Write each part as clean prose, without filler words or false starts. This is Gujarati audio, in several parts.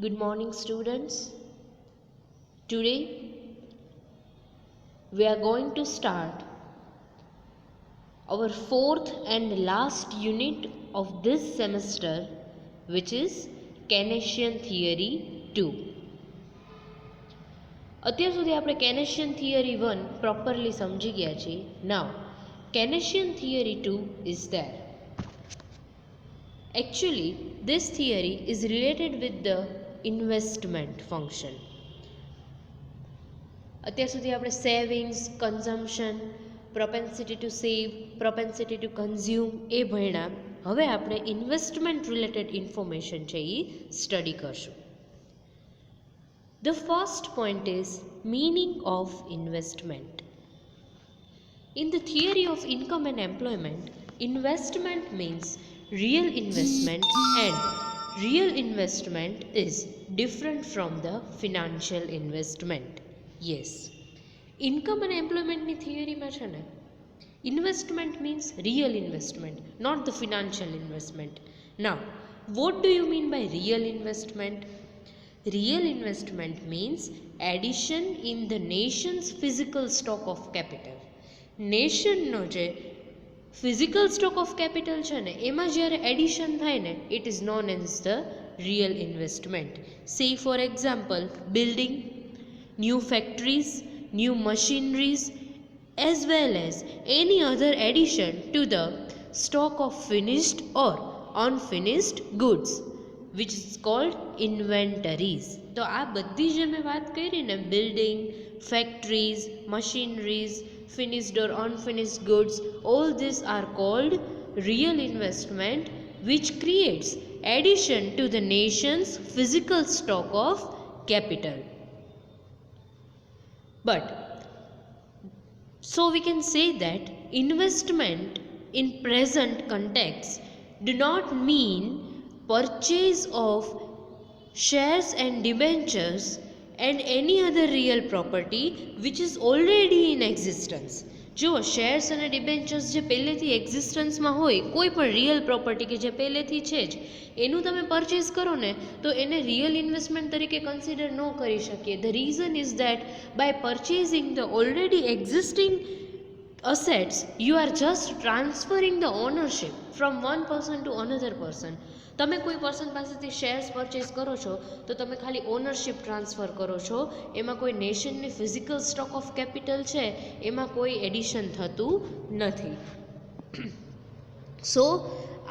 Good morning, students. Today we are going to start our fourth and last unit of this semester, which is Keynesian Theory 2. અત્યાર સુધી આપણે Keynesian Theory 1 properly સમજી ગયા છીએ. Now, Keynesian Theory 2 is there. Actually, this theory is related with the investment function. અત્યાર સુધી આપણે savings, consumption, propensity to save, propensity to consume એ ભણ્યા. હવે આપણે ઇન્વેસ્ટમેન્ટ રિલેટેડ ઇન્ફોર્મેશન છે એ સ્ટડી કરશું. The first point is meaning of investment. In the theory of income and employment, investment means real investment, and real investment is different from the financial investment. Yes, income and employment ની થિયરીમાં છે ને, investment means real investment, not the financial investment. Now, what do you mean by real investment? Real investment means addition in the nation's physical stock of capital. નેશનનો જે ફિઝિકલ સ્ટોક ઓફ કેપિટલ છે ને, એમાં જ્યારે એડિશન થાય ને, it is known as the real investment. Say for example, building, new factories, new machineries, as well as any other addition to the stock of finished or unfinished goods, which is called inventories. તો આ બધી જે મેં વાત કરી ને, building, factories, machineries, finished or unfinished goods, all these are called real investment, which creates addition to the nation's physical stock of capital. But so we can say that investment in present context do not mean purchase of shares and debentures and any other real property which is already in existence. જો શેર્સ અને ડિબેન્ચર્સ જે પહેલેથી એક્ઝિસ્ટન્સમાં હોય, કોઈ પણ રિયલ પ્રોપર્ટી કે જે પહેલેથી છે જ, એનું તમે પરચેઝ કરો ને, તો એને રિયલ ઇન્વેસ્ટમેન્ટ તરીકે કન્સિડર ન કરી શકીએ. The reason is that by purchasing the already existing assets, you are just transferring the ownership from one person to another person. તમે કોઈ પર્સન પાસેથી શેર્સ પરચેઝ કરો છો, તો તમે ખાલી ઓનરશિપ ટ્રાન્સફર કરો છો, એમાં કોઈ નેશનની ફિઝિકલ સ્ટોક ઓફ કેપિટલ છે એમાં કોઈ એડિશન થતું નથી. સો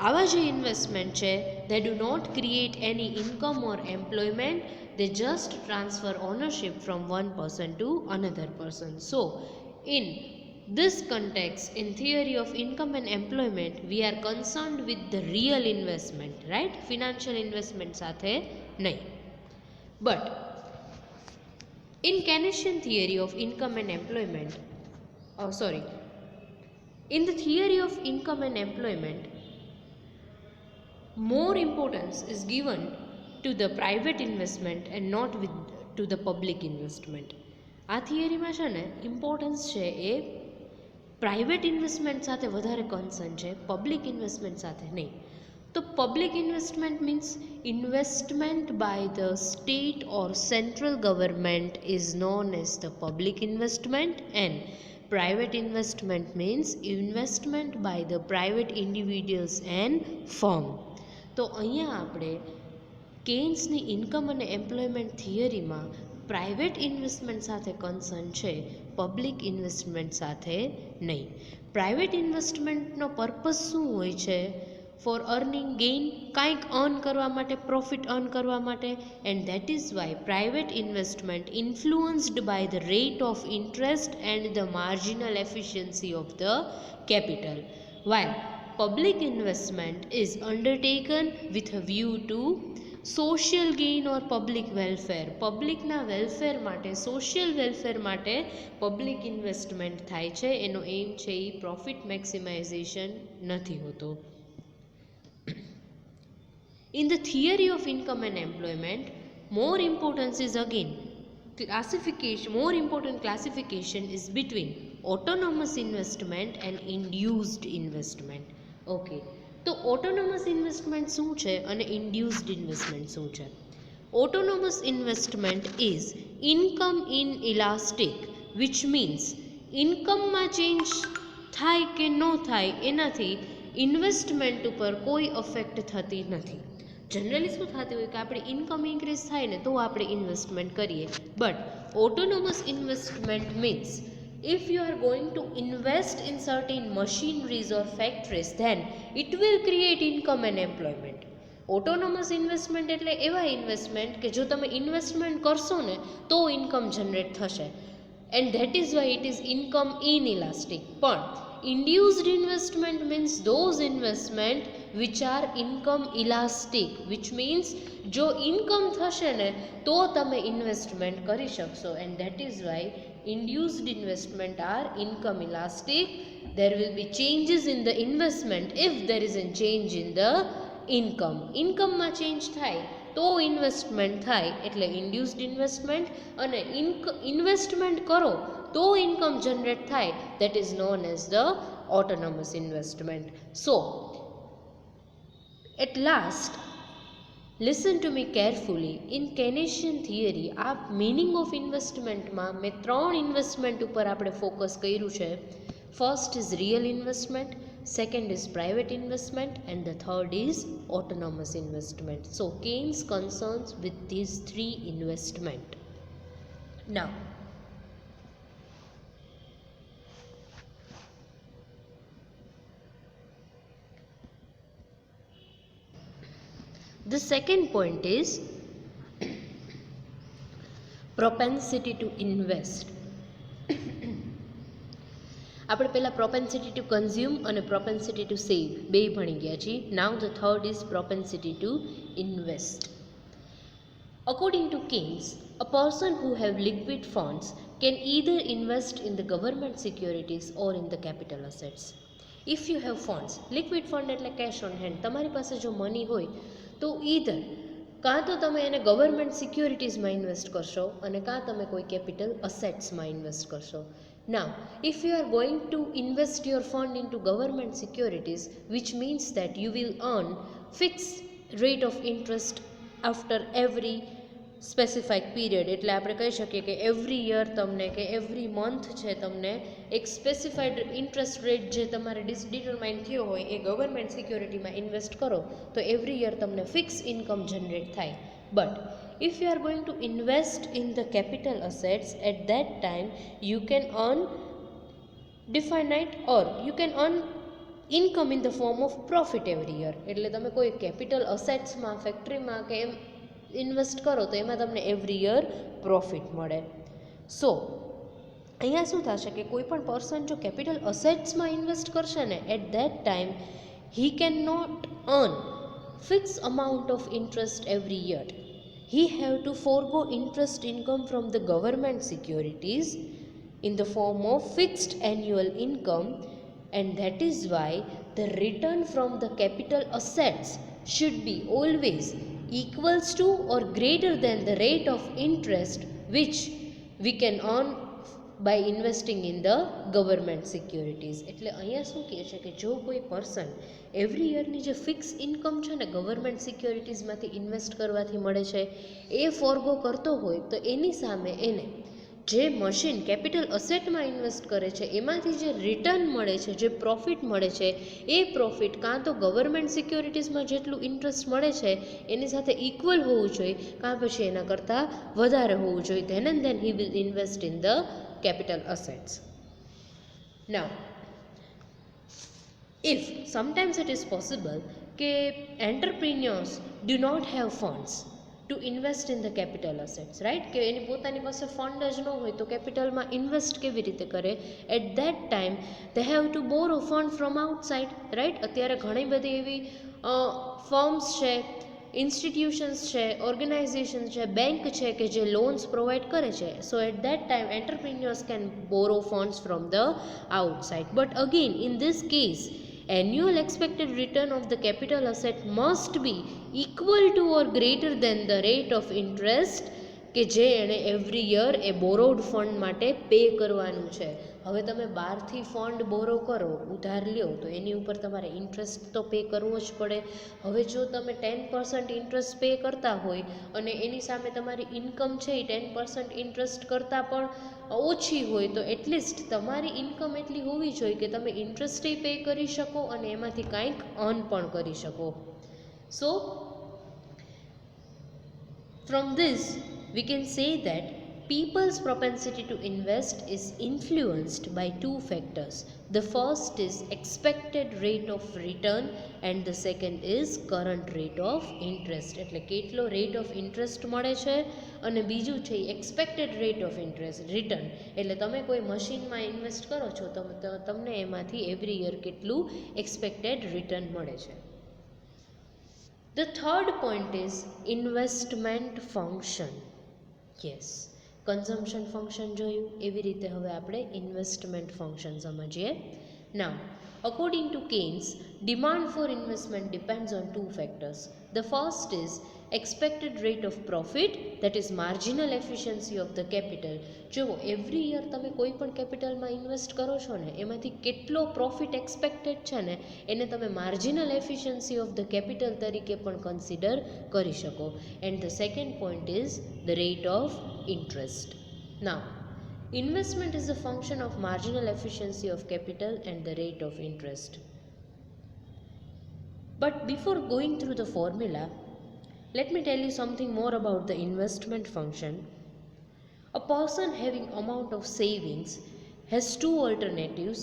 આવા જે ઇન્વેસ્ટમેન્ટ છે, they do not create any income or employment, they just transfer ownership from one person to another person. So in this context, in theory of income and employment, we are concerned with the real investment, right? Financial investment સાથે નહીં. But in Keynesian theory of income and employment, in the theory of income and employment, more importance is given to the private investment and not to the public investment. આ થિયરીમાં છે ને, ઇમ્પોર્ટન્સ છે એ પ્રાઇવેટ ઇન્વેસ્ટમેન્ટ સાથે વધારે કન્સર્ન છે, પબ્લિક ઇન્વેસ્ટમેન્ટ સાથે નહીં. તો public investment means investment by the state or central government is known as the public investment, and private investment means investment by the private individuals and firm. તો અહીંયા આપણે કેન્સની ઇન્કમ અને એમ્પ્લોયમેન્ટ થિયરીમાં પ્રાઇવેટ ઇન્વેસ્ટમેન્ટ સાથે કન્સર્ન છે, પબ્લિક ઇન્વેસ્ટમેન્ટ સાથે નહીં. પ્રાઇવેટ ઇન્વેસ્ટમેન્ટનો પર્પઝ શું હોય છે? ફોર અર્નિંગ ગેઇન, કાંઈક અર્ન કરવા માટે, પ્રોફિટ અર્ન કરવા માટે. And that is why private investment influenced by the rate of interest and the marginal efficiency of the capital, while public investment is undertaken with a view to social gain or public welfare. પબ્લિકના વેલફેર માટે, સોશિયલ વેલફેર માટે પબ્લિક ઇન્વેસ્ટમેન્ટ થાય છે. એનો એમ છે એ પ્રોફિટ મેક્સિમાઇઝેશન નથી હોતો. In the theory of income and employment, more importance is again classification. More important classification is between autonomous investment and induced investment. Okay, તો ઓટોનોમસ ઇન્વેસ્ટમેન્ટ શું છે અને ઇન્ડ્યુસ્ડ ઇન્વેસ્ટમેન્ટ શું છે? Autonomous investment is income inelastic, which means ઇન્કમમાં ચેન્જ થાય કે ન થાય એનાથી ઇન્વેસ્ટમેન્ટ ઉપર કોઈ અફેક્ટ થતી નથી. જનરલી શું થતું હોય કે આપણે ઇન્કમ ઇન્ક્રીઝ થાય ને તો આપણે ઇન્વેસ્ટમેન્ટ કરીએ, but autonomous investment means if you are going to invest in certain machineries or factories, then it will create income and employment. Autonomous investment એટલે એવા ઇન્વેસ્ટમેન્ટ કે જો તમે ઇન્વેસ્ટમેન્ટ કરશો ને તો ઇન્કમ જનરેટ થશે, and that is why it is income inelastic. પણ induced investment means those investment which are income elastic, which means જો ઇન્કમ થશે ને તો તમે ઇન્વેસ્ટમેન્ટ કરી શકશો, and that is why induced investment are income elastic. There will be changes in the investment if there is a change in the income. Income માં change થાય તો ઇન્વેસ્ટમેન્ટ થાય એટલે induced investment, અને ઇન્વેસ્ટમેન્ટ કરો તો ઇન્કમ જનરેટ થાય, that is known as the autonomous investment. So at last, listen to me carefully. In Keynesian theory આ meaning of investmentમાં મેં 3 ઇન્વેસ્ટમેન્ટ ઉપર આપણે ફોકસ કર્યું છે. First is real investment, second is private investment, and the third is autonomous investment. So Keynes concerns with these 3 investment. Now the second point is propensity to invest. આપણે પહેલાં propensity to consume અને propensity to save બે ભણી ગયા છીએ. Now the third is propensity to invest. According to Keynes, a person who have liquid funds can either invest in the government securities or in the capital assets. If you have funds, liquid fund એટલે cash on hand, તમારી પાસે જો મની હોય તો ઈધર કાં તો તમે એને ગવર્મેન્ટ સિક્યોરિટીઝમાં ઇન્વેસ્ટ કરશો અને કાં તમે કોઈ કેપિટલ અસેટ્સમાં ઇન્વેસ્ટ કરશો. Now, if you are going to invest your fund into government securities, which means that you will earn fixed rate of interest after every specified period. એટલે આપણે કહી શકીએ કે એવરી યર તમને કે એવરી મંથ છે તમને એક સ્પેસિફાઈડ ઇન્ટરેસ્ટ રેટ જે તમારે ડિટરમાઇન થયો હોય એ ગવર્મેન્ટ સિક્યોરિટીમાં ઇન્વેસ્ટ કરો તો એવરી યર તમને ફિક્સ ઇન્કમ જનરેટ થાય. But if you are going to invest in the capital assets, at that time you can earn definite or you can earn income in the form of profit every year. એટલે તમે કોઈ કેપિટલ અસેટ્સમાં ફેક્ટરીમાં કે એમ ઇન્વેસ્ટ કરો તો એમાં તમને એવરી યર પ્રોફિટ મળે. સો અહીંયા શું થશે કે કોઈ પણ પર્સન જો કેપિટલ અસેટ્સમાં ઇન્વેસ્ટ કરશે ને at that time he can not earn fix amount of interest every year. He have to forego interest income from the government securities in the form of fixed annual income, and that is why the return from the capital assets should be always equals to or greater than the rate of interest which we can earn by investing in the government securities. એટલે અહીંયા શું કહે છે કે જો કોઈ પર્સન એવરી યરની જે ફિક્સ ઇન્કમ છે ને ગવર્મેન્ટ સિક્યોરિટીઝમાંથી ઇન્વેસ્ટ કરવાથી મળે છે એ ફોરગો કરતો હોય તો એની સામે એને જે મશીન કેપિટલ અસેટમાં ઇન્વેસ્ટ કરે છે એમાંથી જે રિટર્ન મળે છે, જે પ્રોફિટ મળે છે, એ પ્રોફિટ કાં તો ગવર્મેન્ટ સિક્યોરિટીઝમાં જેટલું ઇન્ટરેસ્ટ મળે છે એની સાથે ઇક્વલ હોવું જોઈએ કાં પછી એના કરતાં વધારે હોવું જોઈએ. Than and then he will invest in the capital assets. Now, if sometimes it is possible કે entrepreneurs do not have funds to invest in the capital assets, right? કે એની પોતાની પાસે ફંડ જ ન હોય તો કેપિટલમાં ઇન્વેસ્ટ કેવી રીતે કરે? At that time they have to borrow fund from outside, right? અત્યારે ઘણી બધી એવી ફર્મ્સ છે, ઇન્સ્ટિટ્યુશન્સ છે, ઓર્ગેનાઇઝેશન છે, બેંક છે કે જે લોન્સ પ્રોવાઈડ કરે છે. So at that time entrepreneurs can borrow funds from the outside. But again in this case annual expected return of the capital asset must be equal to or greater than the rate of interest કે જે એણે એવરી યર એ બોરોડ ફંડ માટે પે કરવાનું છે. હવે તમે બહારથી ફંડ બોરો કરો, ઉધાર લ્યો, તો એની ઉપર તમારે ઇન્ટરેસ્ટ તો પે કરવો જ પડે. હવે જો તમે 10% ઇન્ટરેસ્ટ પે કરતા હોય અને એની સામે તમારી ઇન્કમ છે એ 10% ઇન્ટરેસ્ટ કરતાં પણ ઓછી હોય, તો એટલીસ્ટ તમારી ઇન્કમ એટલી હોવી જોઈએ કે તમે ઇન્ટરેસ્ટે પે કરી શકો અને એમાંથી કાંઈક અર્ન પણ કરી શકો. સો from this, we can say that people's propensity to invest is influenced by two factors. The first is expected rate of return and the second is current rate of interest. એટલે કેટલો rate of interest મળે છે અને બીજું છે expected rate of interest return. એટલે તમે કોઈ મશીનમાં ઇન્વેસ્ટ કરો છો તો તમને એમાંથી એવરી યર કેટલું expected return મળે છે. The third point is investment function. Yes, consumption function જોયું, એવી રીતે હવે આપણે investment function સમજીએ. Now, according to Keynes, demand for investment depends on two factors. The first is expected rate of profit, that is marginal efficiency of the capital. જો એવરી યર તમે કોઈ પણ કેપિટલમાં ઇન્વેસ્ટ કરો છો ને એમાંથી કેટલો પ્રોફિટ એક્સપેક્ટેડ છે ને એને તમે marginal efficiency of the capital તરીકે પણ કન્સિડર કરી શકો. And the second point is the rate of interest. Now, investment is a function of marginal efficiency of capital and the rate of interest. But before going through the formula, let me tell you something more about the investment function. A person having amount of savings has two alternatives.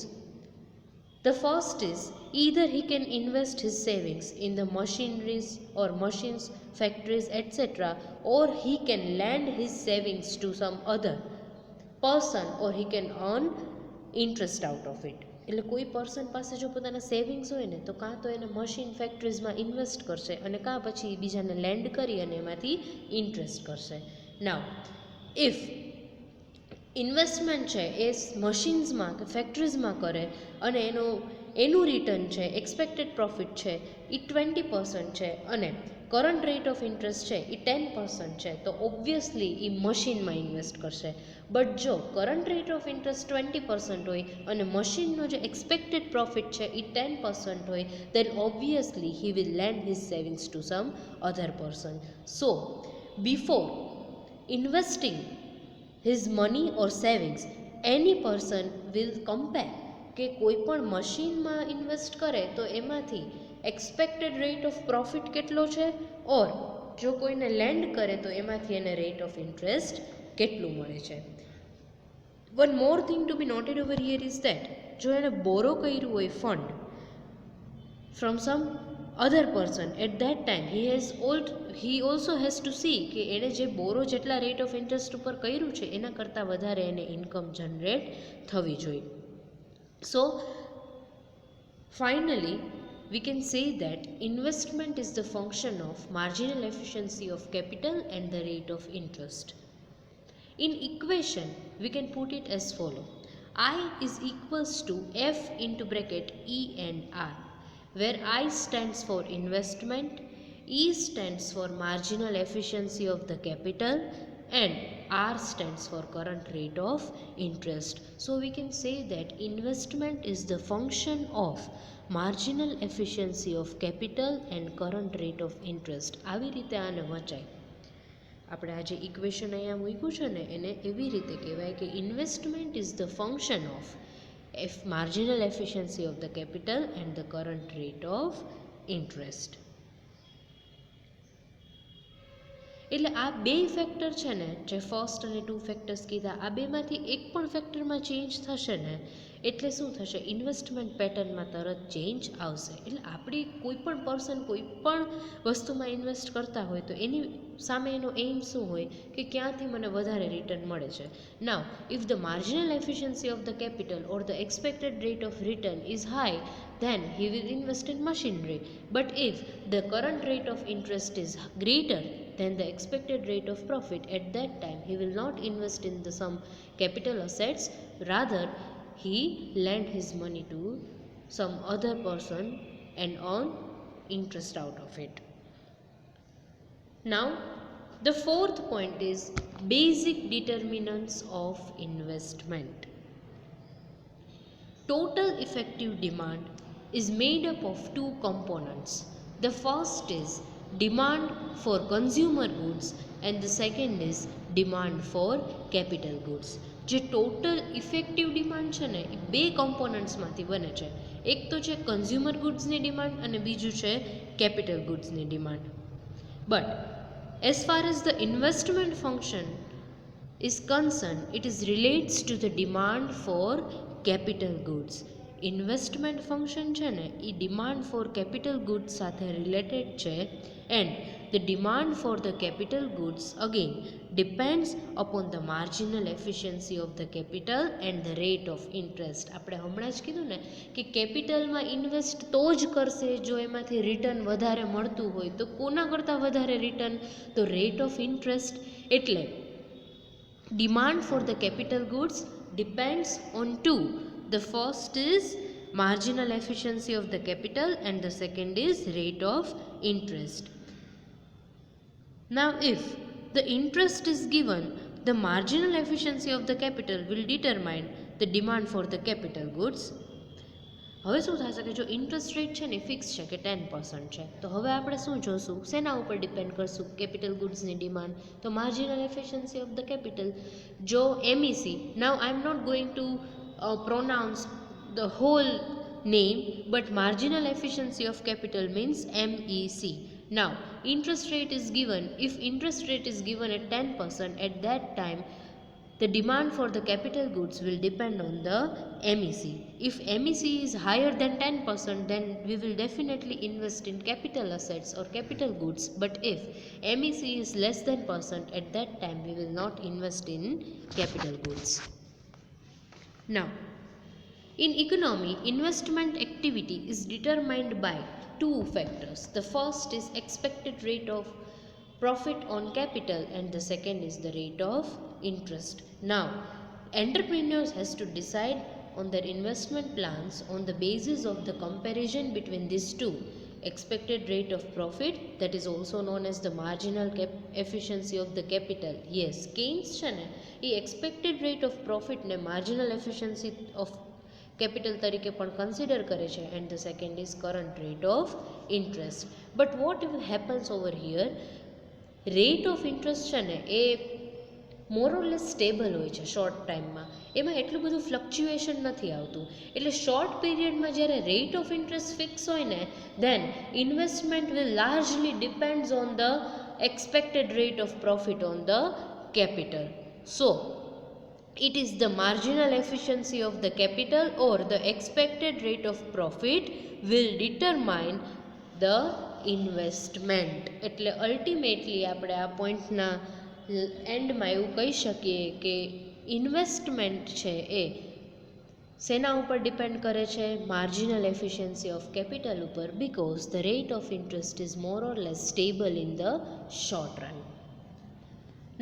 The first is either he can invest his savings in the machineries or machines, factories, etc., or he can lend his savings to some other person or he can earn interest out of it. એટલે કોઈ પર્સન પાસે જો પોતાના સેવિંગ્સ હોય ને તો કાં તો એને મશીન ફેક્ટરીઝમાં ઇન્વેસ્ટ કરશે અને કાં પછી બીજાને લેન્ડ કરી અને એમાંથી ઇન્ટરેસ્ટ કરશે. નાવ, ઇફ ઇન્વેસ્ટમેન્ટ છે એ મશીન્સમાં કે ફેક્ટરીઝમાં કરે અને એનું રિટર્ન છે, એક્સપેક્ટેડ પ્રોફિટ છે એ 20% છે અને કરંટ રેટ ઓફ ઇન્ટરેસ્ટ છે એ 10% છે, તો ઓબ્વિયસલી એ મશીનમાં ઇન્વેસ્ટ કરશે. બટ જો કરંટ રેટ ઓફ ઇન્ટરેસ્ટ 20% હોય અને મશીનનો જે એક્સપેક્ટેડ પ્રોફિટ છે એ 10% હોય, then obviously he will lend his savings to some other person. So before investing his money or savings, any person will compare કે કોઈ પણ મશીનમાં ઇન્વેસ્ટ કરે તો એમાંથી એક્સપેક્ટેડ રેટ ઓફ પ્રોફિટ કેટલો છે, ઓર જો કોઈને લેન્ડ કરે તો એમાંથી એને રેટ ઓફ ઇન્ટરેસ્ટ કેટલું મળે છે. One more thing to be noted over here is that જો એણે બોરો કર્યું હોય fund from some other person, at that time he also has to see કે એણે જે બોરો જેટલા રેટ ઓફ ઇન્ટરેસ્ટ ઉપર કર્યું છે એના કરતાં વધારે એને ઇન્કમ જનરેટ થવી જોઈએ. સો finally we can say that investment is the function of marginal efficiency of capital and the rate of interest. In equation we can put it as follow: I is equals to F into bracket E and R, where I stands for investment, E stands for marginal efficiency of the capital and R stands for current rate of interest. So we can say that investment is the function of marginal efficiency of capital and current rate of interest. આવી રીતે આને વચાય. આપણે આ જે ઇક્વેશન અહીંયા મૂક્યું છે ને એને એવી રીતે કહેવાય કે investment is the function of marginal efficiency of the capital and the current rate of interest. એટલે આ બે ફેક્ટર છે ને જે ફર્સ્ટ અને ટુ ફેક્ટર્સ કીધા, આ બેમાંથી એક પણ ફેક્ટરમાં ચેન્જ થશે ને એટલે શું થશે, ઇન્વેસ્ટમેન્ટ પેટર્નમાં તરત ચેન્જ આવશે. એટલે આપણી કોઈ પણ પર્સન કોઈ પણ વસ્તુમાં ઇન્વેસ્ટ કરતા હોય તો એની સામે એનો એઇમ શું હોય કે ક્યાંથી મને વધારે રિટર્ન મળે છે. Now, if the marginal efficiency of the capital or the expected rate of return is high, then he will invest in machinery. But if the current rate of interest is greater than the expected rate of profit, at that time he will not invest in some capital assets, rather he lend his money to some other person and earn interest out of it. Now the fourth point is Basic determinants of investment. Total effective demand is made up of two components. The first is demand for consumer goods and the second is demand for capital goods. જે ટોટલ ઇફેક્ટિવ ડિમાન્ડ છે ને એ બે કમ્પોનન્ટ્સમાંથી બને છે. એક તો છે કન્ઝ્યુમર ગુડ્સની ડિમાન્ડ અને બીજું છે કેપિટલ ગુડ્સની demand. But as far as the investment function is concerned, it is relates to the demand for capital goods. Investment function છે ને એ ડિમાન્ડ ફોર કેપિટલ ગુડ્સ સાથે રિલેટેડ છે and the demand for the capital goods again depends upon the marginal efficiency of the capital and the rate of interest. આપણે હમણાં જ કીધું ને કે કેપિટલમાં ઇન્વેસ્ટ તો જ કરશે જો એમાંથી રિટર્ન વધારે મળતું હોય. તો કોના કરતાં વધારે રિટર્ન? તો રેટ ઓફ ઇન્ટરેસ્ટ. એટલે demand for the capital goods depends on two. The first is marginal efficiency of the capital and the second is rate of interest. Now if the interest is given, the marginal efficiency of the capital will determine the demand for the capital goods. હવે શું થશે કે જો ઇન્ટરેસ્ટ રેટ છે ને ફિક્સ છે કે 10% છે, તો હવે આપણે શું જોશું? શેના ઉપર ડિપેન્ડ કરશું કેપિટલ ગુડ્સની ડિમાન્ડ? તો marginal efficiency of the capital. જો MEC, now I am not going to pronounce the whole name, but marginal efficiency of capital means MEC. Now interest rate is given. If interest rate is given at 10%, at that time the demand for the capital goods will depend on the MEC. If MEC is higher than 10%, then we will definitely invest in capital assets or capital goods. But if MEC is less than %, at that time we will not invest in capital goods. Now, in economy, investment activity is determined by two factors. The first is expected rate of profit on capital and the second is the rate of interest. Now, entrepreneurs has to decide on their investment plans on the basis of the comparison between these two. Expected rate of profit, that is also known as the marginal efficiency of the capital. Yes, Keynes છે ને એ expected rate of profit ને marginal efficiency of capital તરીકે પણ કન્સિડર કરે છે and the second is current rate of interest. But what happens over here, rate of interest છે ને એ મોર ઓર લેસ સ્ટેબલ હોય છે શોર્ટ ટાઈમમાં. એમાં એટલું બધું ફ્લક્ચ્યુએશન નથી આવતું. એટલે શોર્ટ પીરિયડમાં જ્યારે રેટ ઓફ ઇન્ટરેસ્ટ ફિક્સ હોય ને, then investment will largely depends on the expected rate of profit on the capital. So it is the marginal efficiency of the capital or the expected rate of profit will determine the investment. એટલે અલ્ટિમેટલી આપણે આ પોઈન્ટના એન્ડમાં એવું કહી શકીએ કે ઇન્વેસ્ટમેન્ટ છે એ શેના ઉપર ડિપેન્ડ કરે છે? માર્જિનલ એફિશિયન્સી ઓફ કેપિટલ ઉપર, because the rate of interest is more or less stable in the short run.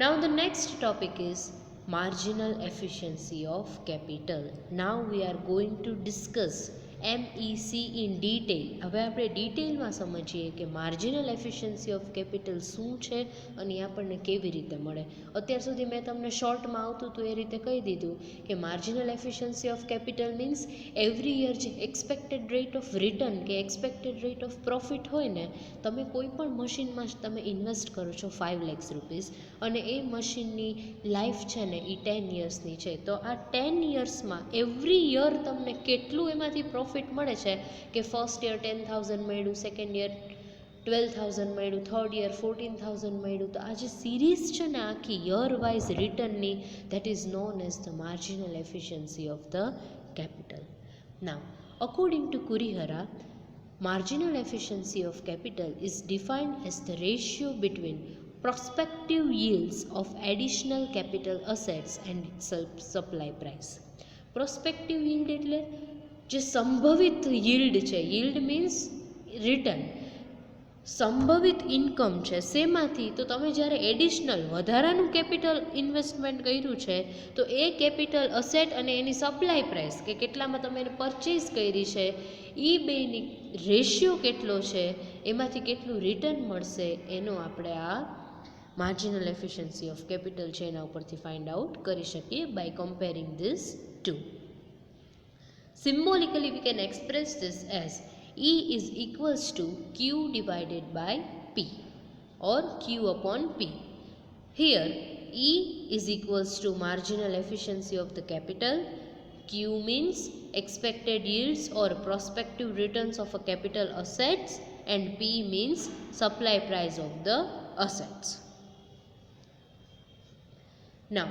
Now the next topic is marginal efficiency of capital. Now we are going to discuss MEC in detail. હવે આપણે ડિટેલમાં સમજીએ કે માર્જિનલ એફિશિયન્સી ઓફ કેપિટલ શું છે અને આપણને કેવી રીતે મળે. અત્યાર સુધી મેં તમને શોર્ટમાં આવતું હતું એ રીતે કહી દીધું કે marginal efficiency of capital means every year જે એક્સપેક્ટેડ રેટ ઓફ રિટર્ન કે એક્સપેક્ટેડ રેટ ઓફ પ્રોફિટ હોય ને, તમે કોઈ પણ મશીનમાં તમે ઇન્વેસ્ટ કરો છો 5 lakhs રૂપીસ અને એ મશીનની લાઈફ છે ને એ 10 yearsની છે, તો આ 10 yearsમાં એવરી યર તમને કેટલું એમાંથી પ્રોફિટ મળે છે કે ફર્સ્ટ યર 10,000 મળ્યું, સેકન્ડ યર 12,000 મળ્યું, થર્ડ યર 14,000 મળ્યું. તો આ જે સિરીઝ છે ને આખી યર વાઇઝ રિટર્નની, that is known as the marginal efficiency of the capital. Now according to Kurihara, marginal efficiency of capital is defined as the ratio between prospective yields of additional capital assets and its supply price. Prospective yield એટલે જે સંભવિત yield છે, yield means return, સંભવિત ઇન્કમ છે શેમાંથી? તો તમે જ્યારે એડિશનલ વધારાનું કેપિટલ ઇન્વેસ્ટમેન્ટ કર્યું છે તો એ કેપિટલ અસેટ અને એની સપ્લાય પ્રાઇસ કે કેટલામાં તમે એને પરચેઝ કરી છે, એ બેની રેશિયો કેટલો છે, એમાંથી કેટલું રિટર્ન મળશે, એનો આપણે આ માર્જિનલ એફિશિયન્સી ઓફ કેપિટલ છે એના ઉપરથી ફાઇન્ડ આઉટ કરી શકીએ by comparing this two. Symbolically we can express this as E is equals to Q divided by P or Q upon P. Here E is equals to marginal efficiency of the capital, Q means expected yields or prospective returns of a capital assets, and P means supply price of the assets. Now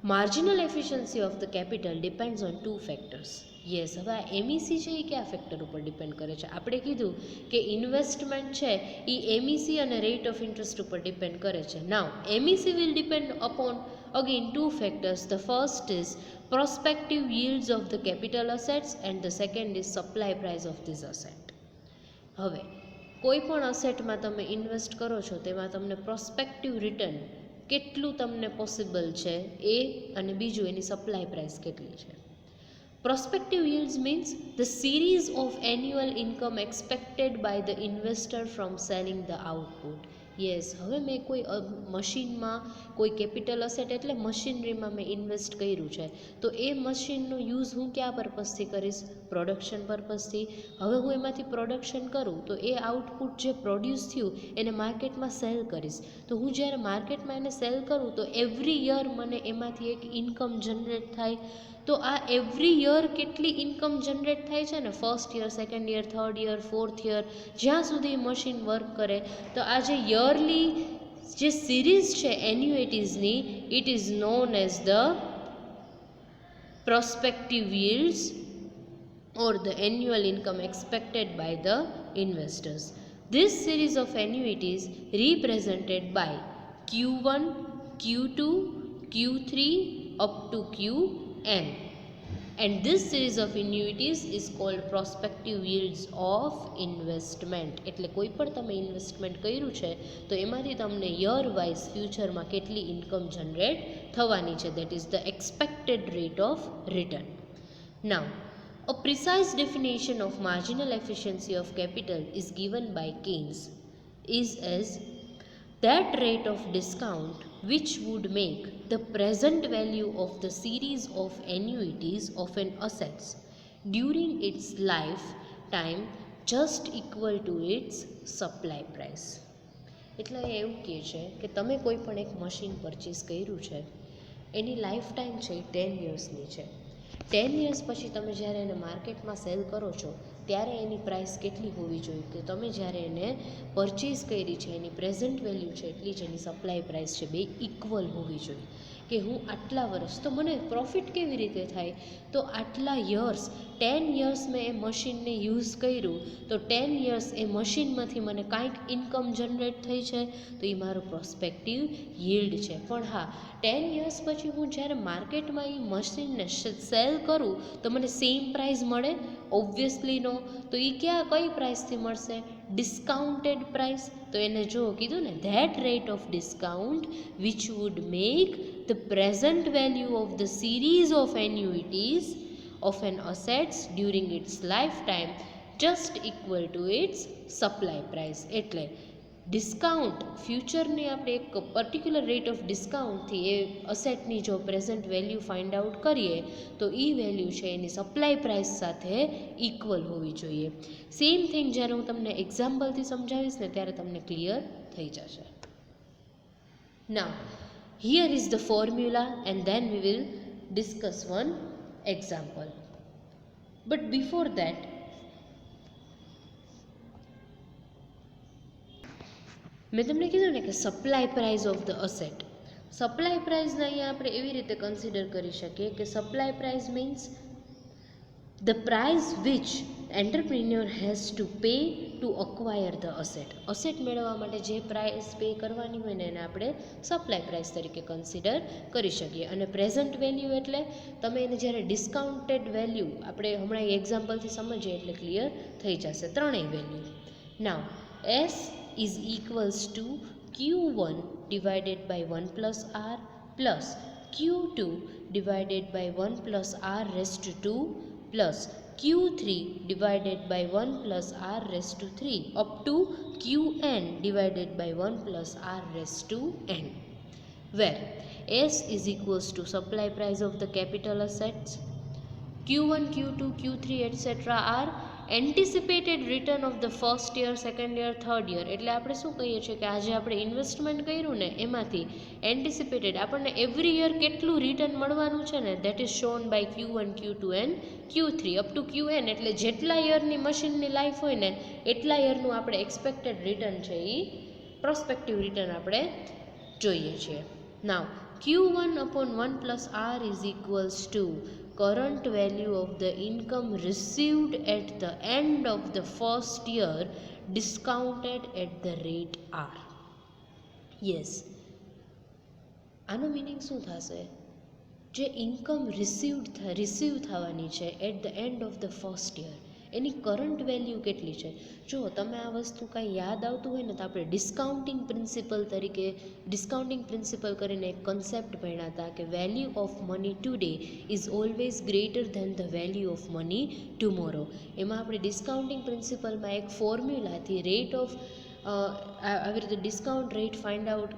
marginal efficiency of the capital depends on two factors. Yes, હવે આ એમઈસી છે એ કયા ફેક્ટર ઉપર ડિપેન્ડ કરે છે? આપણે કીધું કે ઇન્વેસ્ટમેન્ટ છે એ એમઈસી અને રેટ ઓફ ઇન્ટરેસ્ટ ઉપર ડિપેન્ડ કરે છે. Now MEC will depend upon again two factors. The first is prospective yields of the capital assets and the second is supply price of this asset. હવે કોઈ પણ અસેટમાં તમે ઇન્વેસ્ટ કરો છો તેમાં તમને પ્રોસ્પેક્ટિવ રિટર્ન કેટલું તમને પોસિબલ છે એ, અને બીજું એની સપ્લાય પ્રાઇસ કેટલી છે. Prospective yields means the series of annual income expected by the investor from selling the output. Yes, હવે મેં કોઈ મશીનમાં કોઈ કેપિટલ અસેટ એટલે મશીનરીમાં મેં ઇન્વેસ્ટ કર્યું છે, તો એ મશીનનો યુઝ હું કયા પર્પઝથી કરીશ? પ્રોડક્શન પર્પઝથી. હવે હું એમાંથી પ્રોડક્શન કરું તો એ આઉટપુટ જે પ્રોડ્યુસ થયું એને માર્કેટમાં સેલ કરીશ. તો હું જ્યારે માર્કેટમાં એને સેલ કરું તો એવરી યર મને એમાંથી એક ઇન્કમ જનરેટ થાય. તો આ એવરી યર કેટલી ઇન્કમ જનરેટ થાય છે ને, first year, second year, third year, fourth year, જ્યાં સુધી મશીન વર્ક કરે, તો આ જે યરલી જે સિરીઝ છે એન્યુઇટીઝની, it is known as the prospective yields or the annual income expected by the investors. This series of annuities represented by Q1, Q2, Q3 up to Qn, and this series of annuities is called prospective yields of investment. એટલે કોઈ પણ તમે ઇન્વેસ્ટમેન્ટ કર્યું છે તો એમાંથી તમને યર વાઇઝ ફ્યુચરમાં કેટલી ઇન્કમ જનરેટ થવાની છે, that is the expected rate of return. Now a precise definition of marginal efficiency of capital is given by Keynes is as that rate of discount which would make the present value of the series of annuities of an assets during its lifetime just equal to its supply price. એટલે એવું કહે છે કે તમે કોઈ પણ એક મશીન પરચેસ કર્યું છે, એની લાઈફ ટાઈમ છે એ 10 યર્સની છે. 10 યર્સ પછી તમે જ્યારે એને માર્કેટમાં સેલ કરો છો ત્યારે એની પ્રાઇસ કેટલી હોવી જોઈએ? કે તમે જ્યારે એને પરચેઝ કરી છે એની પ્રેઝન્ટ વેલ્યુ છે એટલી જ એની સપ્લાય પ્રાઇસ છે, બે ઇક્વલ હોવી જોઈએ. કે હું આટલા વર્ષ, તો મને પ્રોફિટ કેવી રીતે થાય? તો આટલા યર્સ, 10 યર્સ મેં એ મશીનને યુઝ કર્યું, તો 10 યર્સ એ મશીનમાંથી મને કાંઈક ઇન્કમ જનરેટ થઈ છે, તો એ મારું પ્રોસ્પેક્ટિવ yield છે. પણ હા, 10 યર્સ પછી હું જ્યારે માર્કેટમાં એ મશીનને સેલ કરું તો મને સેમ પ્રાઇસ મળે? Obviously no. તો એ કઈ પ્રાઇસથી મળશે? Discounted price. તો એને જો કીધું ને, that rate of discount which would make the present value of the series of annuities of an assets during its lifetime just equal to its supply price. એટલે ડિસ્કાઉન્ટ ફ્યુચરની આપણે એક પર્ટિક્યુલર રેટ ઓફ ડિસ્કાઉન્ટથી એ અસેટની જો પ્રેઝન્ટ વેલ્યુ ફાઇન્ડ આઉટ કરીએ તો એ વેલ્યુ છે એની સપ્લાય પ્રાઇસ સાથે ઇક્વલ હોવી જોઈએ. સેમ થિંગ જ્યારે હું તમને એક્ઝામ્પલથી સમજાવીશ ને ત્યારે તમને ક્લિયર થઈ જશે. નાઉ here is the formula and then we will discuss one example. But before that, મેં તમને કીધું ને કે supply price of the asset. Supply પ્રાઇસને અહીંયા આપણે એવી રીતે કન્સિડર કરી શકીએ કે supply price means the price which entrepreneur has to pay to acquire the asset. Asset મેળવવા માટે જે પ્રાઇસ પે કરવાની હોય ને એને આપણે સપ્લાય પ્રાઇસ તરીકે કન્સિડર કરી શકીએ. અને પ્રેઝન્ટ વેલ્યુ એટલે તમે એને જ્યારે ડિસ્કાઉન્ટેડ વેલ્યુ, આપણે હમણાં એક્ઝામ્પલથી સમજીએ એટલે ક્લિયર થઈ જશે ત્રણેય value. Now S is equals to Q1 divided by 1 plus R plus Q2 divided by 1 plus R raised to 2 plus Q3 divided by 1 plus r raised to 3 up to Qn divided by 1 plus r raised to n, where S is equals to supply price of the capital assets, Q1, Q2, Q3 etc. are anticipated return of the first year, second year, third year. એટલે આપણે શું કહીએ છીએ કે આજે આપણે ઇન્વેસ્ટમેન્ટ કર્યું ને એમાંથી એન્ટિસિપેટેડ આપણને એવરી યર કેટલું રિટર્ન મળવાનું છે ને that is shown by Q1, Q2 and Q3 up to Qn, એટલે જેટલા યરની મશીનની લાઈફ હોય ને એટલા યરનું આપણે એક્સપેક્ટેડ રિટર્ન છે એ પ્રોસ્પેક્ટિવ રિટર્ન આપણે જોઈએ છીએ. નાવ Q1 upon 1 plus r is equals to current value of the income received at the end of the first year discounted at the rate r. Yes, આનો મિનિંગ શું થશે? જે ઇન્કમ રિસીવ થવાની છે at the end of the first year એની કરંટ વેલ્યુ કેટલી છે? જો તમે આ વસ્તુ કાંઈ યાદ આવતું હોય ને તો આપણે ડિસ્કાઉન્ટિંગ પ્રિન્સિપલ કરીને એક કન્સેપ્ટ ભણ્યા હતા કે value of money today is always greater than the value of money tomorrow. એમાં આપણે ડિસ્કાઉન્ટિંગ પ્રિન્સિપલમાં એક ફોર્મ્યુલાથી રેટ ઓફ આવી રીતે discount rate find out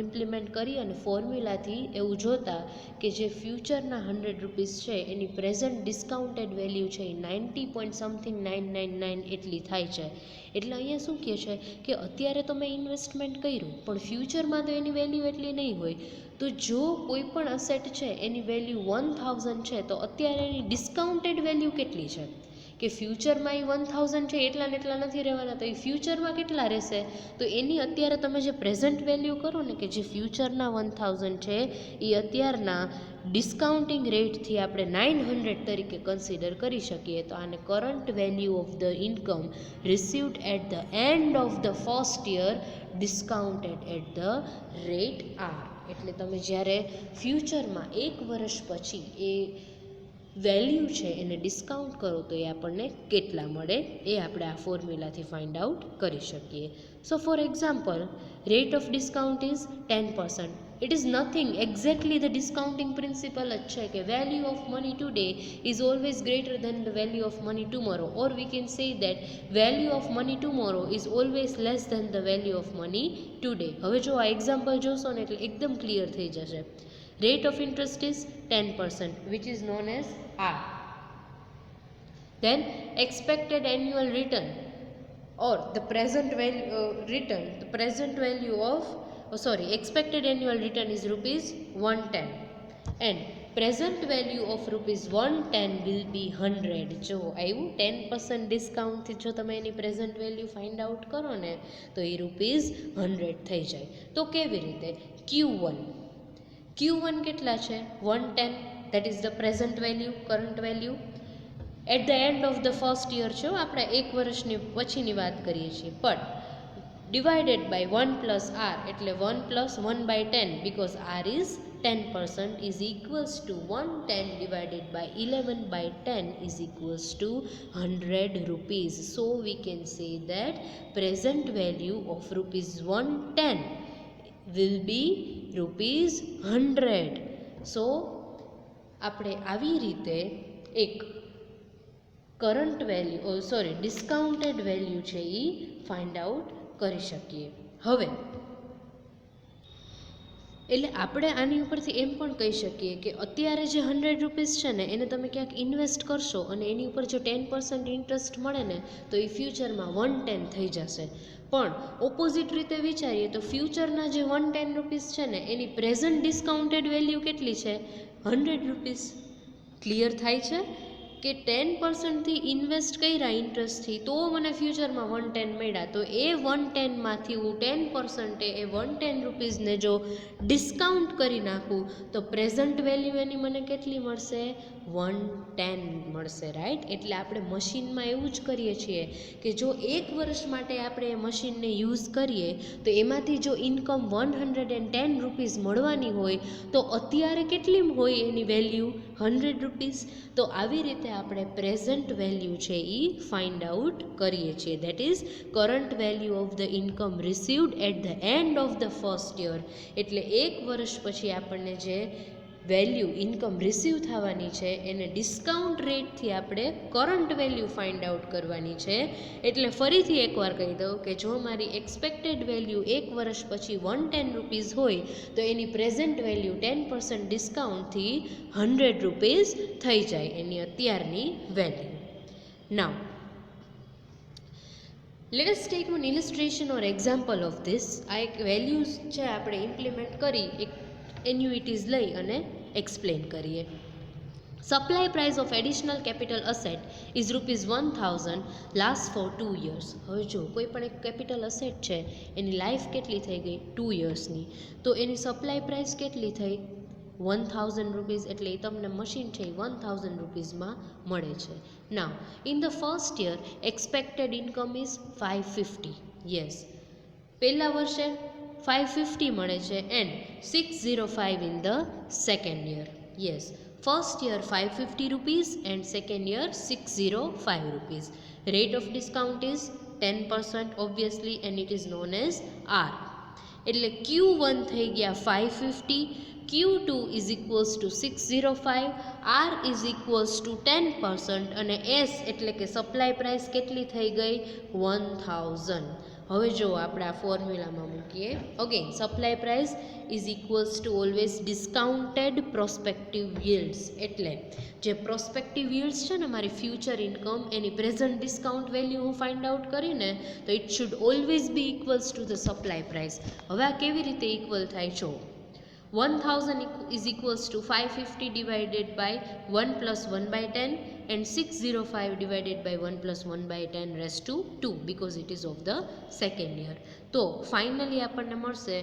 implement કરી અને ફોર્મ્યુલાથી એવું જોતા કે જે ફ્યુચરના 100 રૂપીસ છે એની પ્રેઝન્ટ ડિસ્કાઉન્ટેડ વેલ્યુ છે એ 90.999 એટલી થાય છે. એટલે અહીંયા શું કહે છે કે અત્યારે તો મેં ઇન્વેસ્ટમેન્ટ કર્યું પણ ફ્યુચરમાં તો એની વેલ્યુ એટલી નહીં હોય. તો જો કોઈ પણ અસેટ છે એની વેલ્યુ 1000 છે તો અત્યારે એની ડિસ્કાઉન્ટેડ વેલ્યુ કેટલી છે? કે ફ્યુચરમાં એ 1000 છે એટલા ને એટલા નથી રહેવાના, તો એ ફ્યુચરમાં કેટલા રહેશે? તો એની અત્યારે તમે જે પ્રેઝન્ટ વેલ્યુ કરો ને કે જે ફ્યુચરના 1000 છે એ અત્યારના ડિસ્કાઉન્ટિંગ રેટથી આપણે 900 તરીકે કન્સિડર કરી શકીએ. તો આને current value of the income received at the end of the first year discounted at the rate R. એટલે તમે જ્યારે ફ્યુચરમાં એક વર્ષ પછી એ વેલ્યુ છે એને ડિસ્કાઉન્ટ કરો તો એ આપણને કેટલા મળે એ આપણે આ ફોર્મ્યુલાથી ફાઇન્ડ આઉટ કરી શકીએ. So for example, rate of discount is 10%. It is nothing, exactly the discounting principle જ છે કે value of money today is always greater than the value of money tomorrow, or we can say that value of money tomorrow is always less than the value of money today. હવે જો આ એક્ઝામ્પલ જોશો ને એટલે એકદમ ક્લિયર થઈ જશે. Rate of interest is 10%, which is known as R. Then expected annual return or the present value expected annual return is rupees 110 and present value of rupees 110 will be 100. જો આવ્યું 10% ડિસ્કાઉન્ટથી જો તમે એની પ્રેઝન્ટ વેલ્યુ ફાઇન્ડ આઉટ કરો ને તો એ રૂપીઝ 100 થઈ જાય. તો કેવી રીતે? Q1 કેટલા છે? 110, that is the present value, current value. At the end of the first year છે, આપણે એક વર્ષની પછીની વાત કરીએ છીએ. But divided by 1 plus r, એટલે 1 plus 1 by 10 because r is 10% is equals to 110 divided by 11 by 10 is equals to 100 rupees. So we can say that present value of rupees 110 will be rupees 100. So આપણે આવી રીતે એક કરંટ વેલ્યુ ડિસ્કાઉન્ટેડ વેલ્યુ છે એ ફાઇન્ડ આઉટ કરી શકીએ. હવે એટલે આપણે આની ઉપરથી એમ પણ કહી શકીએ કે અત્યારે જે 100 રૂપીસ છે ને એને તમે ક્યાંક ઇન્વેસ્ટ કરશો અને એની ઉપર જો 10% ઇન્ટરેસ્ટ મળે ને તો એ ફ્યુચરમાં 110 થઈ જશે. પણ ઓપોઝિટ રીતે વિચારીએ તો ફ્યુચરના જે 110 રૂપીસ છે ને એની પ્રેઝન્ટ ડિસ્કાઉન્ટેડ વેલ્યુ કેટલી છે? 100 રૂપીસ. ક્લિયર થાય છે કે 10%થી ઇન્વેસ્ટ કર્યા ઇન્ટરેસ્ટથી તો મને ફ્યુચરમાં 110 મળ્યા, તો એ 110માંથી હું 10% એ 110 રૂપીઝને જો ડિસ્કાઉન્ટ કરી નાખું તો પ્રેઝન્ટ વેલ્યુ એની મને કેટલી મળશે? 110 મળશે, રાઈટ? એટલે આપણે મશીનમાં એવું જ કરીએ છીએ કે જો એક વર્ષ માટે આપણે એ મશીનને યુઝ કરીએ તો એમાંથી જો ઇન્કમ 110 રૂપીઝ મળવાની હોય તો અત્યારે કેટલી હોય એની વેલ્યુ? 100 રૂપીઝ. તો આવી રીતે આપણે પ્રેઝન્ટ વેલ્યુ છે એ ફાઇન્ડ આઉટ કરીએ છીએ. That is current value of the income received at the end of the first year. એટલે એક વર્ષ પછી આપણને જે વેલ્યુ ઇન્કમ રિસીવ થવાની છે એને ડિસ્કાઉન્ટ રેટથી આપણે કરંટ વેલ્યુ ફાઇન્ડ આઉટ કરવાની છે. એટલે ફરીથી એકવાર કહી દઉં કે જો મારી એક્સપેક્ટેડ વેલ્યુ 1 વર્ષ પછી 110 રૂપીઝ હોય તો એની પ્રેઝન્ટ વેલ્યુ 10% ડિસ્કાઉન્ટથી 100 રૂપીઝ થઈ જાય એની અત્યારની વેલ્યુ. Now let us take one illustration or example of this. આ એક વેલ્યુઝ છે આપણે ઇમ્પ્લિમેન્ટ કરી એક એન્યુઇટીઝ લઈ અને એક્સપ્લેન કરીએ. Supply price of additional capital asset is ₹1000 last for 2 years. હવે જો કોઈ પણ એક કેપિટલ અસેટ છે એની લાઈફ કેટલી થઈ ગઈ 2 yearsની, તો એની સપ્લાય પ્રાઇસ કેટલી થઈ 1000 રૂપીઝ. એટલે એ તમને મશીન છે 1000 રૂપીઝમાં મળે છે. Now in the first year expected income is 550. Yes, પહેલા વર્ષે 550 મળે છે and 605 in the second year. Yes, first year 550 rupees and second year 605 rupees. Rate of discount is 10% obviously and it is known as R. એટલે Q1 થઈ ગયા 550, Q2 is equals to 605, R is equals to 10% અને S એટલે કે સપ્લાય પ્રાઇસ કેટલી થઈ ગઈ 1000. હવે જો આપણે આ ફોર્મ્યુલામાં મૂકીએ. Again supply price is equals two always discounted prospective yields. એટલે જે પ્રોસ્પેક્ટિવ yields છે ને મારી ફ્યુચર ઇન્કમ એની પ્રેઝન્ટ ડિસ્કાઉન્ટ વેલ્યુ હું ફાઇન્ડ આઉટ કરીને તો it should always be equals to the supply price. હવે આ કેવી રીતે ઇક્વલ થાય છો? 1000 is equals to 550 divided by 1 plus 1 by 10 and 605 divided by 1 plus 1 by 10 raised to 2 because it is of the second year. તો finally આપણને મળશે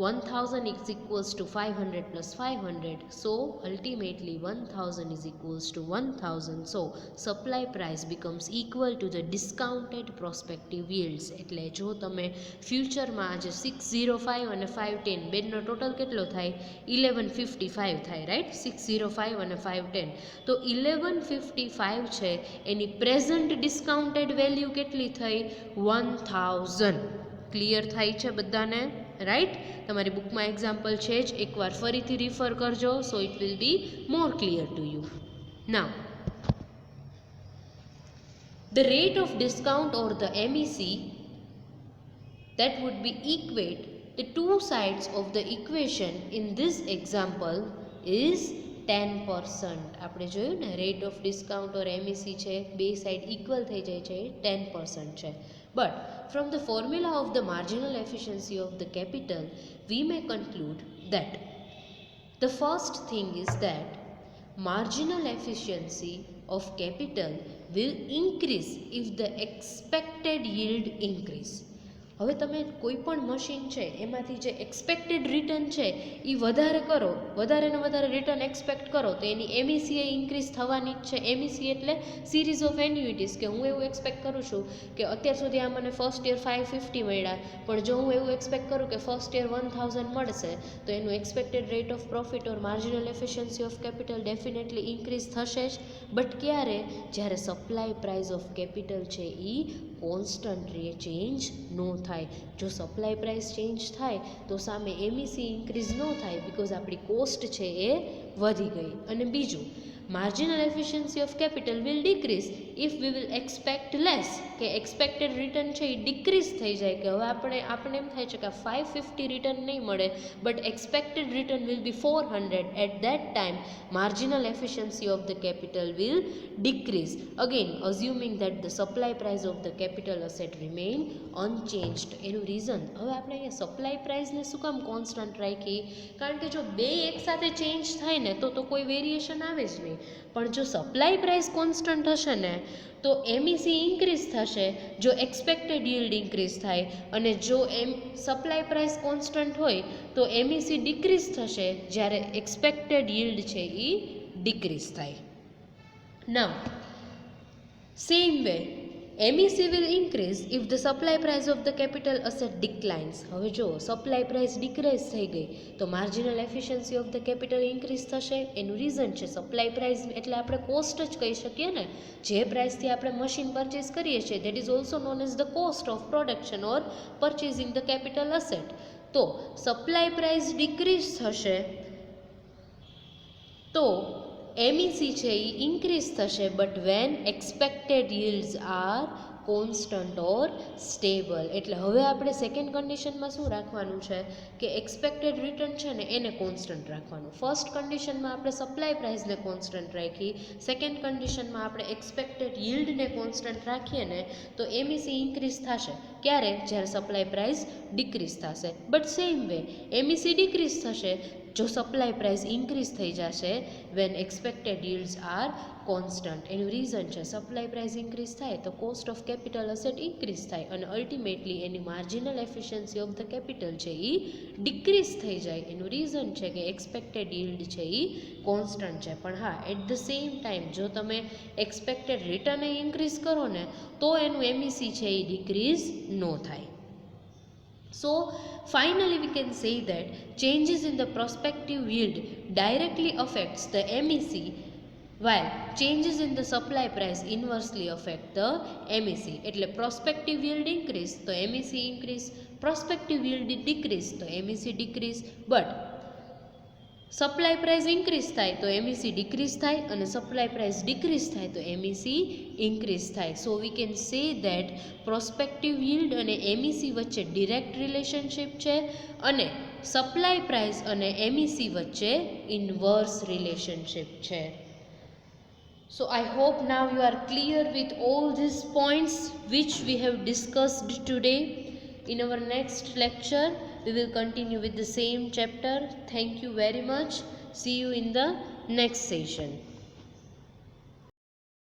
1000 is equals to 500 plus 500. So ultimately 1000 is equals to 1000. So supply price becomes equal to the discounted prospective yields. એટલે જો તમે ફ્યુચરમાં આજે 605 અને 510 બેનો ટોટલ કેટલો થાય 1155 થાય, રાઈટ? 605 અને 510 તો 1155 છે એની પ્રેઝન્ટ ડિસ્કાઉન્ટેડ વેલ્યુ કેટલી થઈ 1000. ક્લિયર થાય છે બધાને? રાઈટ? તમારી બુકમાં એક્ઝામ્પલ છે જ, એકવાર ફરીથી રિફર કરજો so it will be more clear to you. Now the rate of discount or the MEC that would be equate the two sides of the equation in this example is 10%. આપણે જોયું ને rate of discount or MEC છે બે સાઈડ ઇક્વલ થઈ જાય છે 10% છે. But from the formula of the marginal efficiency of the capital, we may conclude that the first thing is that marginal efficiency of capital will increase if the expected yield increase. હવે તમે કોઈ પણ મશીન છે એમાંથી જે એક્સપેક્ટેડ રિટર્ન છે એ વધારે કરો, વધારે ને વધારે રિટર્ન એક્સપેક્ટ કરો તો એની MEC એ ઇન્ક્રીઝ થવાની જ છે. MEC એટલે સિરીઝ ઓફ એન્યુઇટીઝ, કે હું એવું એક્સપેક્ટ કરું છું કે અત્યાર સુધી આ મને ફર્સ્ટ યર 550 મળ્યા, પણ જો હું એવું એક્સપેક્ટ કરું કે ફર્સ્ટ યર 1000 મળશે તો એનું expected rate of profit or marginal efficiency of capital definitely increase થશે જ. બટ ક્યારે? જ્યારે સપ્લાય પ્રાઇસ ઓફ કેપિટલ છે એ કોન્સ્ટન્ટ રે ચેન્જ નો થાય. જો સપ્લાય પ્રાઇસ ચેન્જ થાય તો સામે MEC ઇન્ક્રીઝ ન થાય બિકોઝ આપણી કોસ્ટ છે એ વધી ગઈ. અને બીજું, marginal efficiency of capital will decrease if we will expect less, કે એક્સપેક્ટેડ રિટર્ન છે એ ડિક્રીઝ થઈ જાય, કે હવે આપણે એમ થાય છે કે 550 રિટર્ન નહીં મળે but expected return will be 400. At that time marginal efficiency of the capital will decrease, again assuming that the supply price of the capital asset remain unchanged. એનું રીઝન, હવે આપણે અહીંયા સપ્લાય પ્રાઇસને શું કામ કોન્સ્ટન્ટ રાખી? કારણ કે જો બે એકસાથે ચેન્જ થાય ને તો કોઈ વેરિએશન આવે જ નહીં. પણ જો સપ્લાય પ્રાઇસ કોન્સ્ટન્ટ હશે ને તો MEC ઇન્ક્રીઝ થશે જો એક્સપેક્ટેડ yield ઇન્ક્રીઝ થાય, અને જો સપ્લાય પ્રાઇસ કોન્સ્ટન્ટ હોય તો MEC ડિક્રીઝ થશે જ્યારે એક્સપેક્ટેડ yield છે એ ડિક્રીઝ થાય. Now, same way, MEC will increase if the supply price of the capital asset declines. હવે જો સપ્લાય પ્રાઇસ ડિક્રીઝ થઈ ગઈ તો marginal efficiency of the capital increase થશે. એનું રીઝન છે સપ્લાય પ્રાઇસ એટલે આપણે કોસ્ટ જ કહી શકીએ ને, જે પ્રાઇસથી આપણે મશીન પરચેઝ કરીએ છીએ that is also known as the cost of production or purchasing the capital asset. તો સપ્લાય પ્રાઇસ ડિક્રીઝ થશે તો MEC છે એ ઇન્ક્રીઝ થશે, but when expected yields are constant or stable. એટલે હવે આપણે સેકન્ડ કન્ડિશનમાં શું રાખવાનું છે કે એક્સપેક્ટેડ રિટર્ન છે ને એને કોન્સ્ટન્ટ રાખવાનું. ફર્સ્ટ કન્ડિશનમાં આપણે સપ્લાય પ્રાઇસને કોન્સ્ટન્ટ રાખી, સેકન્ડ કન્ડિશનમાં આપણે એક્સપેક્ટેડ yield કોન્સ્ટન્ટ રાખીએ ને તો MEC ઇન્ક્રીઝ થશે. ક્યારે? જ્યારે સપ્લાય પ્રાઇસ ડિક્રીઝ થશે. But same way MEC decrease થશે જો સપ્લાય પ્રાઇસ ઇન્ક્રીઝ થઈ જશે when expected yields are constant. એનું રીઝન છે સપ્લાય પ્રાઇસ ઇન્ક્રીઝ થાય તો cost of capital asset increase થાય અને અલ્ટિમેટલી એની marginal efficiency of the capital છે એ ડિક્રીઝ થઈ જાય. એનું રીઝન છે કે એક્સપેક્ટેડ yield છે એ કોન્સ્ટન્ટ છે. પણ હા, એટ ધ સેમ ટાઈમ જો તમે એક્સપેક્ટેડ રિટર્ન ઇન્ક્રીઝ કરો ને તો એનું MEC છે એ ડિક્રીઝ ન થાય. So finally we can say that changes in the prospective yield directly affects the MEC, while changes in the supply price inversely affect the MEC. એટલે prospective yield increase તો MEC increase, prospective yield decrease તો MEC decrease, but supply price increase થાય તો MEC ડિક્રીઝ થાય અને સપ્લાય પ્રાઇસ ડિક્રીઝ થાય તો MEC ઇન્ક્રીઝ થાય. So we can say that prospective yield અને MEC વચ્ચે ડિરેક્ટ રિલેશનશિપ છે અને સપ્લાય પ્રાઇસ અને MEC વચ્ચે ઇન્વર્સ રિલેશનશિપ છે. So I hope now you are clear with all these points which we have discussed today. In our next lecture, we will continue with the same chapter. Thank you very much. See you in the next session.